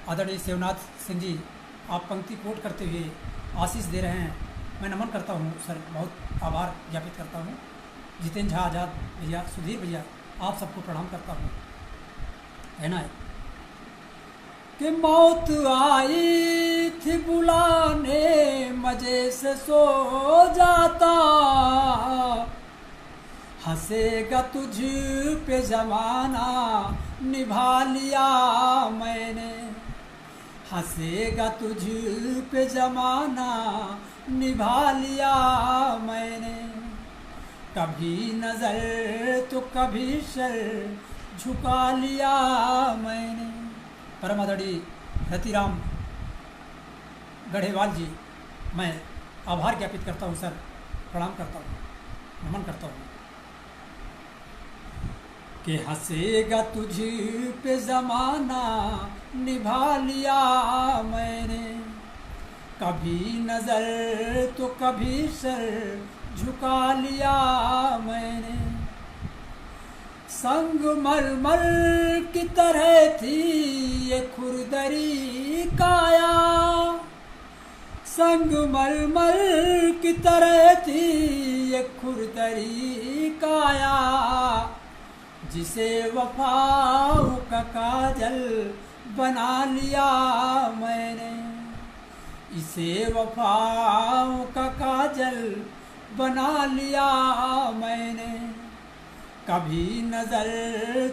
आदरणीय शिवनाथ सिंह जी, आप पंक्ति कोट करते हुए आशीष दे रहे हैं, मैं नमन करता हूँ सर, बहुत आभार ज्ञापित करता हूँ। जितेंद्र झा आजाद भैया, सुधीर भैया, आप सबको प्रणाम करता हूँ। कहना है कि मौत आई थी बुलाने मजे से सो जाता, हंसेगा तुझ पे जमाना निभा लिया मैंने, हंसेगा तुझ पे जमाना निभा लिया मैंने, कभी नज़र तो कभी सर झुका लिया मैंने। परम आदरणीय रतिराम गढ़ेवाल जी, मैं आभार ज्ञापित करता हूँ सर, प्रणाम करता हूँ, नमन करता हूँ। कि हंसेगा तुझ पे ज़माना निभा लिया मैंने, कभी नज़र तो कभी सर झुका लिया मैंने। संगमरमर की तरह थी ये खुरदरी काया, संगमरमर की तरह थी ये खुरदरी काया, जिसे वफाओं का काजल बना लिया मैंने, इसे वफाओं का काजल बना लिया मैंने, कभी नज़र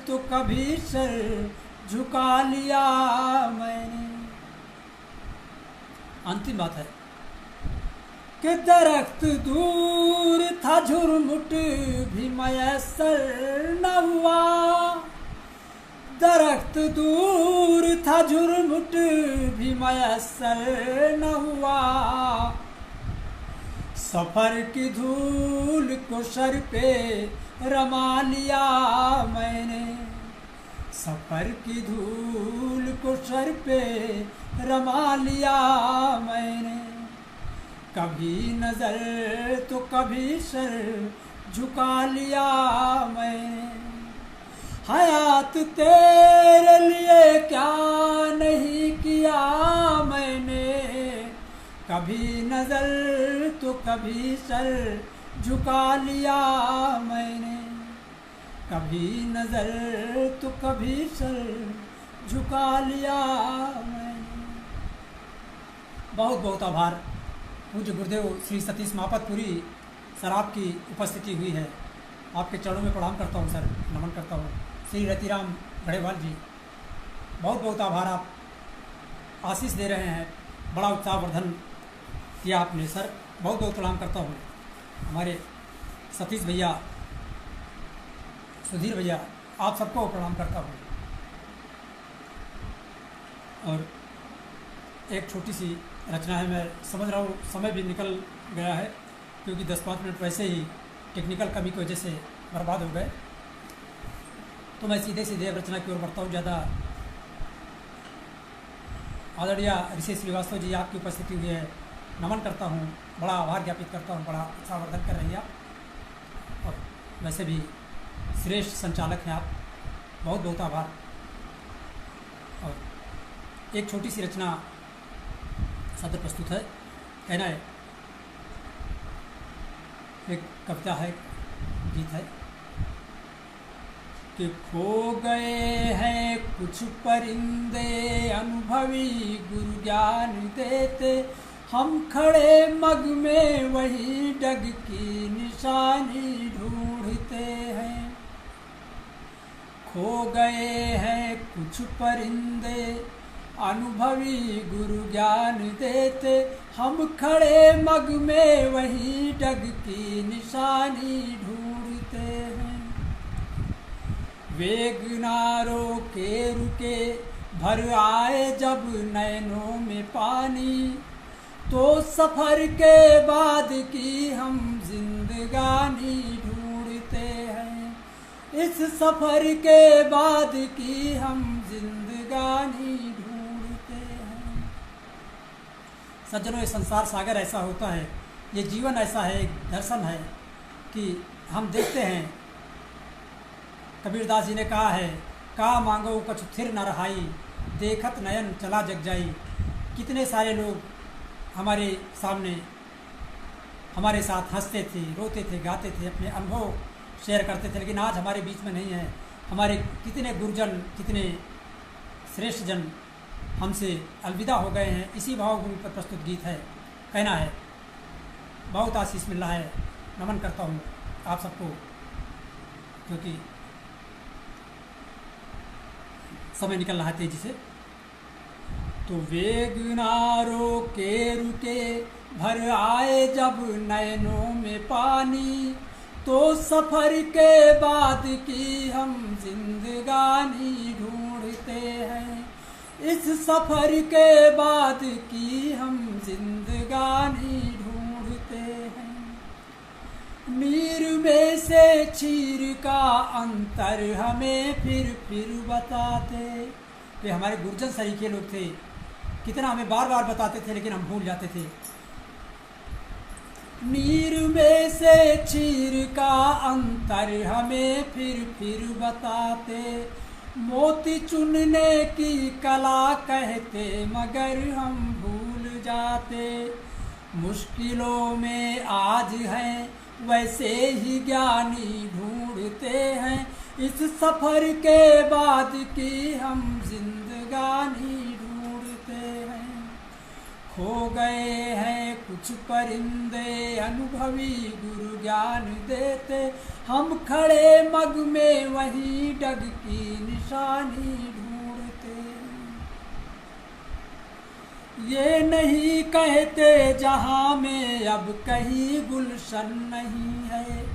तो कभी सर झुका लिया मैंने। अंतिम बात है कि दरख्त दूर था झुरमुट भी मयसर न हुआ, दरख्त दूर था झुरमुट भी मयसर न हुआ, सफ़र की धूल को सर पे रमा लिया मैंने, सफ़र की धूल को सर पे रमा लिया मैंने, कभी नज़र तो कभी सर झुका लिया मैंने। हयात तेरे लिए क्या नहीं किया मैंने, कभी नज़र तो कभी सर झुका लिया मैंने, कभी नज़र तो कभी सर झुका लिया मैंने। बहुत बहुत आभार पूज्य गुरुदेव श्री सतीश महापतपुरी सर, आपकी उपस्थिति हुई है, आपके चरणों में प्रणाम करता हूँ सर, नमन करता हूँ श्री रतिराम गढ़ेवाल जी, बहुत बहुत आभार। आप आशीष दे रहे हैं, बड़ा उत्साहवर्धन किया आपने सर, बहुत बहुत प्रणाम करता हूँ। हमारे सतीश भैया, सुधीर भैया, आप सबको प्रणाम करता हूँ। और एक छोटी सी रचना है, मैं समझ रहा हूँ समय भी निकल गया है, क्योंकि 10-5 मिनट वैसे ही टेक्निकल कमी की वजह से बर्बाद हो गए। तो मैं सीधे सीधे रचना की ओर बढ़ता हूँ। ज़्यादा आदरणीय ऋषि श्रीवास्तव जी, आपकी उपस्थिति हुई है, नमन करता हूँ, बड़ा आभार ज्ञापित करता हूँ। बड़ा उत्साहवर्धन कर रही हैं आप, और वैसे भी श्रेष्ठ संचालक हैं आप, बहुत बहुत आभार। और एक छोटी सी रचना सदर प्रस्तुत है, कहना है, एक कविता है, गीत है कि खो गए हैं कुछ परिंदे अनुभवी गुरु ज्ञान देते, हम खड़े मग में वही डग की निशानी ढूंढते हैं। खो गए हैं कुछ परिंदे अनुभवी गुरु ज्ञान देते, हम खड़े मग में वही डग की निशानी ढूंढते हैं। वेग नारों के रुके भर आए जब नैनों में पानी, तो सफर के बाद की हम जिंदगानी ढूंढते हैं। इस सफर के बाद की हम जिंदगानी ढूंढते हैं। सज्जनों, ये संसार सागर ऐसा होता है, ये जीवन ऐसा है, एक दर्शन है कि हम देखते हैं। कबीरदास जी ने कहा है, का मांगो कछु थिर न रहाई, देखत नयन चला जग जाई। कितने सारे लोग हमारे सामने हमारे साथ हंसते थे, रोते थे, गाते थे, अपने अनुभव शेयर करते थे, लेकिन आज हमारे बीच में नहीं है। हमारे कितने गुरुजन, कितने श्रेष्ठ जन हमसे अलविदा हो गए हैं। इसी भावभूमि पर प्रस्तुत गीत है, कहना है, बहुत आशीष मिल रहा है, नमन करता हूँ आप सबको, क्योंकि समय निकल रहा है तेजी से। तो वेग नारों के रुके भर आए जब नैनों में पानी, तो सफर के बाद की हम जिंदगानी ढूंढते हैं। इस सफर के बाद की हम जिंदगानी ढूंढते हैं। मीर में से चीर का अंतर हमें फिर बताते। वे हमारे गुरजन सरीखे लोग थे, कितना हमें बार बार बताते थे, लेकिन हम भूल जाते थे। मीर में से चीर का अंतर हमें फिर बताते, मोती चुनने की कला कहते मगर हम भूल जाते। मुश्किलों में आज हैं वैसे ही ज्ञानी ढूंढते हैं, इस सफर के बाद की हम जिंदगानी ढूंढते हैं। खो गए हैं कुछ परिंदे अनुभवी गुरु ज्ञान देते, हम खड़े मग में वही डग की निशानी ढूंढते हैं। ये नहीं कहते जहां में अब कहीं गुलशन नहीं है,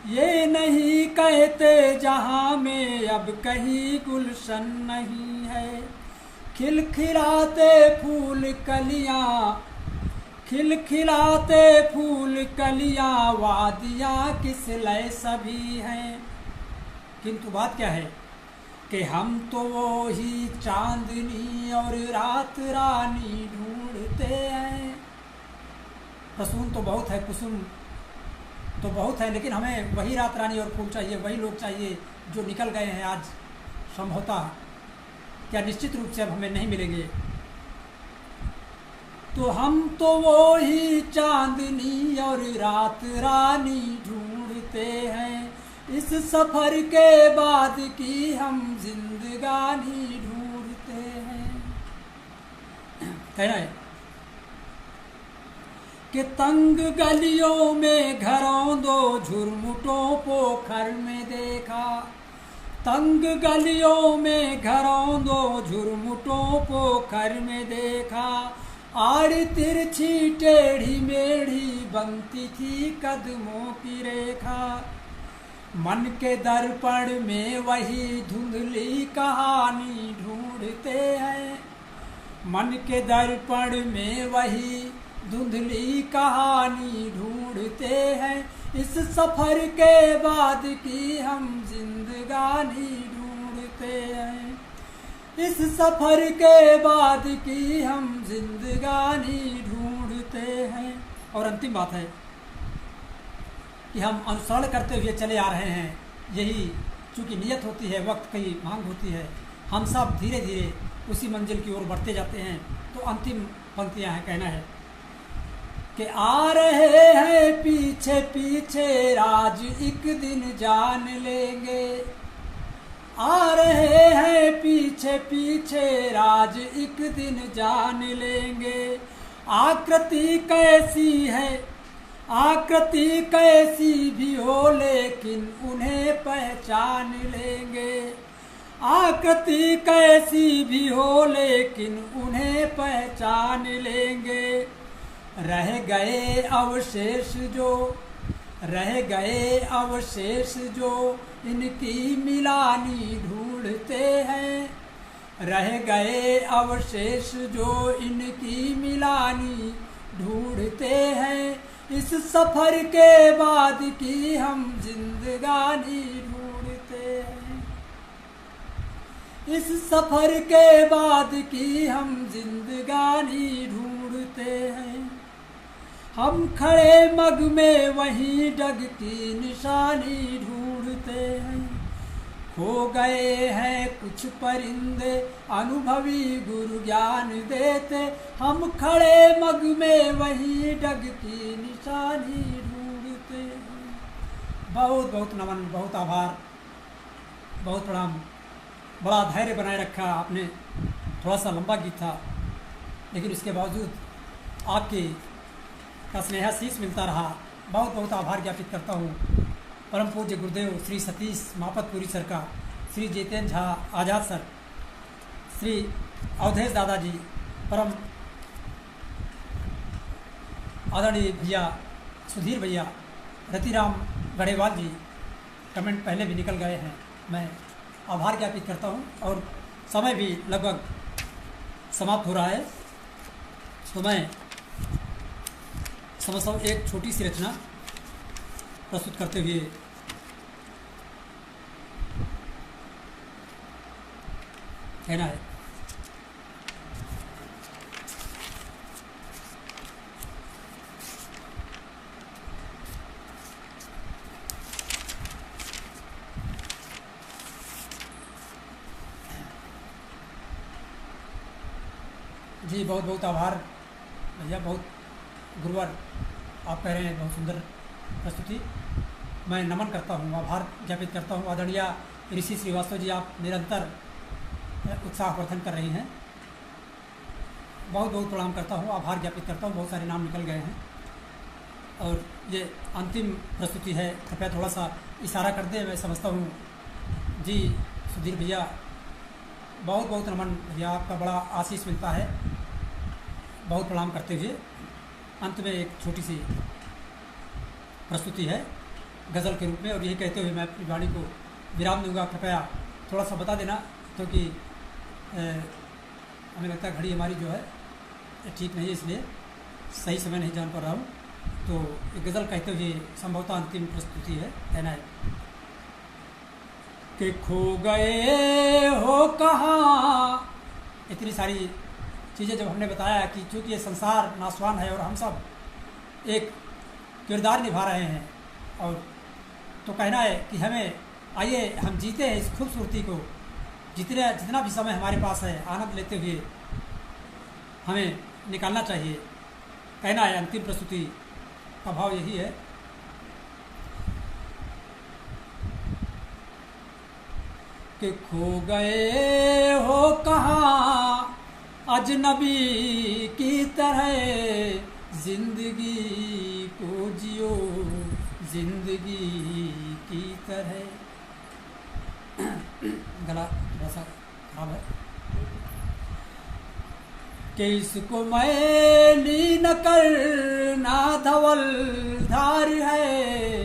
ये नहीं कहते जहां में अब कहीं गुलशन नहीं है। खिलखिलाते फूल कलियां, खिलखिलाते फूल कलियां, वादियां किस लय सभी हैं। किंतु बात क्या है कि हम तो वो ही चांदनी और रात रानी ढूंढते हैं। प्रसून तो बहुत है, कुसुम तो बहुत है, लेकिन हमें वही रात रानी और फूल चाहिए, वही लोग चाहिए जो निकल गए हैं आज संभवतः, क्या निश्चित रूप से अब हमें नहीं मिलेंगे। तो हम तो वो ही चांदनी और रात रानी ढूंढते हैं, इस सफर के बाद की हम जिंदगानी ढूंढते हैं। कहना है कि तंग गलियों में घरों दो झुरमुटों पोखर में देखा, तंग गलियों में घरों दो झुरमुटों पोखर में देखा, आड़ तिरछी टेढ़ी मेढ़ी बनती थी कदमों की रेखा। मन के दर्पण में वही धुंधली कहानी ढूंढते हैं, मन के दर्पण में वही धुंधली कहानी ढूंढते हैं। इस सफर के बाद की हम जिंदगानी ढूंढते हैं, इस सफर के बाद की हम जिंदगानी ढूंढते हैं। और अंतिम बात है कि हम अनुसरण करते हुए चले आ रहे हैं, यही चूँकि नियत होती है, वक्त की मांग होती है, हम सब धीरे धीरे उसी मंजिल की ओर बढ़ते जाते हैं। तो अंतिम पंक्तियाँ हैं, कहना है कि आ रहे हैं पीछे पीछे राज एक दिन जान लेंगे, आ रहे हैं पीछे पीछे राज एक दिन जान लेंगे। आकृति कैसी है, आकृति कैसी भी हो लेकिन उन्हें पहचान लेंगे, आकृति कैसी भी हो लेकिन उन्हें पहचान लेंगे। रह गए अवशेष जो, रह गए अवशेष जो इनकी मिलानी ढूंढते हैं, रह गए अवशेष जो इनकी मिलानी ढूंढते हैं। इस सफर के बाद की हम जिंदगानी ढूंढते हैं, इस सफर के बाद की हम जिंदगानी ढूंढते हैं। हम खड़े मग में वहीं डग की निशानी ढूंढते हैं, खो गए हैं कुछ परिंदे अनुभवी गुरु ज्ञान देते। हम खड़े मग में वहीं डग की निशानी ढूंढते हैं। बहुत बहुत नमन, बहुत आभार, बहुत प्रणाम। बड़ा धैर्य बनाए रखा आपने। थोड़ा सा लंबा गीत था, लेकिन इसके बावजूद आपके का स्नेहाशीष मिलता रहा। बहुत बहुत आभार ज्ञापित करता हूँ परम पूज्य गुरुदेव श्री सतीश मापतपुरी सर का, श्री जितेंद्र झा आज़ाद सर, श्री अवधेश दादाजी, परम आदरणीय भैया सुधीर भैया, रतिराम गढ़ेवाल जी। कमेंट पहले भी निकल गए हैं, मैं आभार ज्ञापित करता हूँ। और समय भी लगभग समाप्त हो रहा है, तो मैं समझता हूँ एक छोटी सी रचना प्रस्तुत करते हुए कहना है। जी बहुत बहुत आभार भैया, बहुत गुरुवार आप कह रहे हैं, बहुत सुंदर प्रस्तुति। मैं नमन करता हूँ, आभार ज्ञापित करता हूँ। आदरणीय ऋषि श्रीवास्तव जी, आप निरंतर उत्साहवर्धन कर रही हैं, बहुत बहुत प्रणाम करता हूँ, आभार ज्ञापित करता हूँ। बहुत सारे नाम निकल गए हैं और ये अंतिम प्रस्तुति है, कृपया थोड़ा सा इशारा कर दें, मैं समझता हूँ। जी सुधीर भैया, बहुत बहुत नमन भैया, आपका बड़ा आशीष मिलता है। बहुत प्रणाम करते हुए अंत में एक छोटी सी प्रस्तुति है गज़ल के रूप में, और यही कहते हुए मैं अपनी वाणी को विराम दूंगा। कृपया थोड़ा सा बता देना, क्योंकि हमें लगता है घड़ी हमारी जो है ठीक नहीं है, इसलिए सही समय नहीं जान पा रहा हूँ। तो एक गज़ल कहते हुए संभवतः अंतिम प्रस्तुति है, कहना है कि खो गए हो कहाँ। इतनी सारी चीज़ें जब हमने बताया कि चूँकि ये संसार नाशवान है और हम सब एक किरदार निभा रहे हैं, और तो कहना है कि हमें आइए हम जीते हैं इस खूबसूरती को, जितना भी समय हमारे पास है आनंद लेते हुए हमें निकालना चाहिए। कहना है अंतिम प्रस्तुति का भाव यही है कि खो गए हो कहाँ अजनबी की तरह, जिंदगी को जियो जिंदगी की तरह। गला थोड़ा सा खराब है। कि इसको मैली न करना धवल धार है,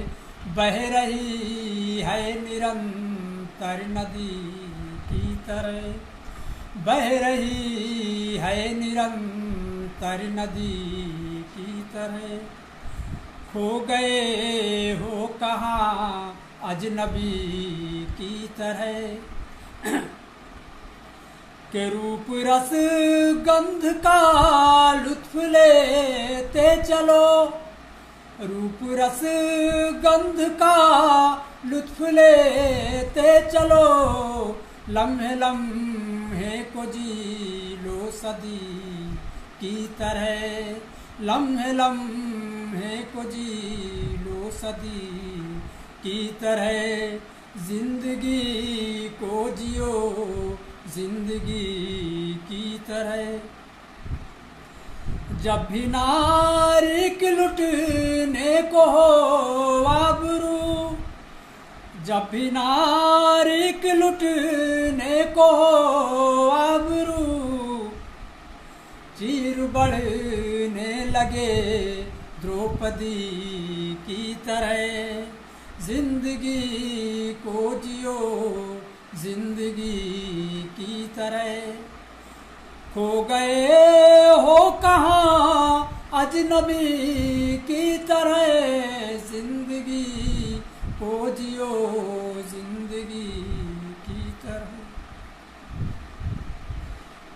बह रही है निरंतर नदी की तरह, बह रही है निरंतर नदी की तरह। खो गए हो कहाँ अजनबी की तरह, के रूप रस गंध का लुत्फ लेते चलो, रूप रस गंध का लुत्फ लेते चलो। लम्हे लम्हे को जी लो सदी की तरह, लम्हे लम्हे को जी लो सदी की तरह। जिंदगी को जियो जिंदगी की तरह। जब भी नारिक लुटने को हो आबरू, जब भी नारिक लुटने को हो आबरू, चीर बढ़ने लगे द्रौपदी की तरह। जिंदगी को जियो जिंदगी की तरह। खो गए हो कहाँ अजनबी की तरह, जिंदगी को जियो जिंदगी की तरह।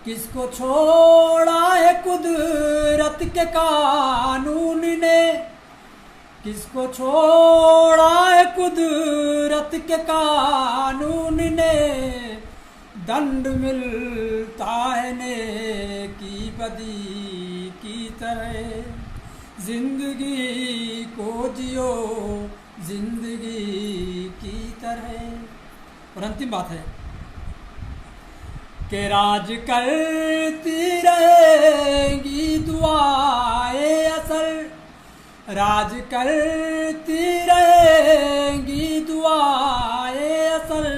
किसको छोड़ा है कुदरत के कानून ने, किसको छोड़ा है कुदरत के कानून ने। दंड मिलता है नेकी बदी की तरह। जिंदगी को जियो जिंदगी की तरह। और अंतिम बात है कि राज करती रहेंगी दुआएं असल, राज करती रहेंगी दुआएं असल।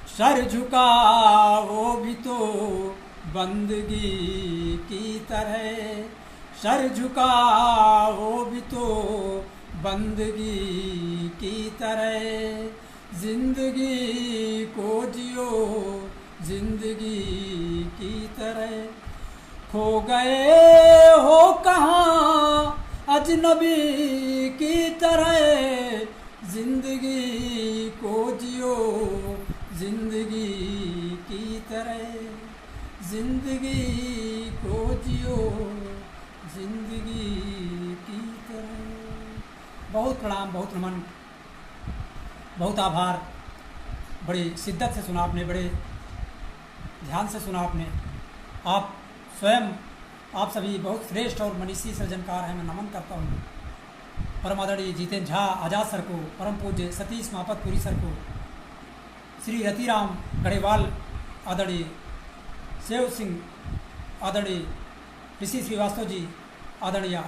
सर झुकाओ भी तो बंदगी की तरह, सर झुकाओ भी तो बंदगी की तरह। जिंदगी को जियो जिंदगी की तरह। खो गए हो कहाँ अजनबी की तरह, जिंदगी को जियो जिंदगी की तरह। जिंदगी को जियो जिंदगी की तरह। बहुत प्रणाम, बहुत नमन, बहुत आभार। बड़ी शिद्दत से सुना आपने, बड़े ध्यान से सुना आपने। आप स्वयं, आप सभी बहुत श्रेष्ठ और मनीषी सृजनकार हैं। मैं नमन करता हूँ परम आदरणीय जितेंद्र झा आज़ाद सर को, परम पूज्य सतीश मापतपुरी सर को, श्री रतिराम गढ़ेवाल आदरणीय, सेव सिंह आदरणीय, ऋषि श्रीवास्तव जी आदरणीय,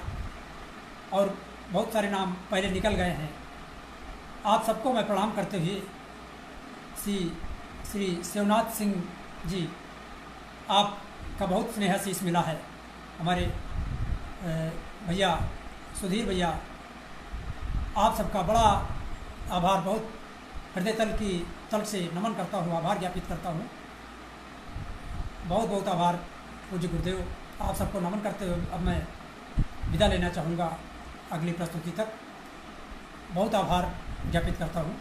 और बहुत सारे नाम पहले निकल गए हैं। आप सबको मैं प्रणाम करते हुए श्री शिवनाथ सिंह जी, आपका बहुत स्नेहाशीष मिला है। हमारे भैया सुधीर भैया, आप सबका बड़ा आभार, बहुत हृदय तल से नमन करता हूँ, आभार ज्ञापित करता हूँ। बहुत बहुत आभार पूज्य गुरुदेव। आप सबको नमन करते हुए अब मैं विदा लेना चाहूँगा अगली प्रस्तुति तक। बहुत आभार ज्ञापित करता हूँ।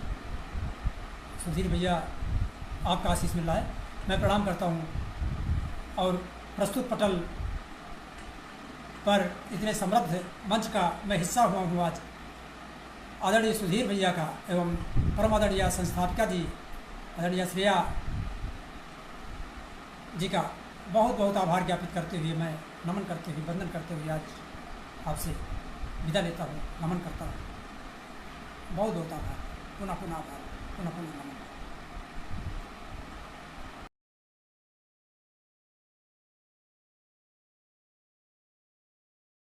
सुधीर भैया, आपका आशीष मिल रहा है, मैं प्रणाम करता हूँ। और प्रस्तुत पटल पर इतने समृद्ध मंच का मैं हिस्सा हुआ हूँ आज। आदरणीय सुधीर भैया का एवं परम आदरणीय संस्थापिका जी आदरणीय श्रेया जी का बहुत बहुत आभार ज्ञापित करते हुए, मैं नमन करते हुए, वंदन करते हुए आज आपसे विदा लेता हूँ, नमन करता हूँ। बहुत बहुत आभार, पुनः पुनः आभार, पुनः पुनः नमन।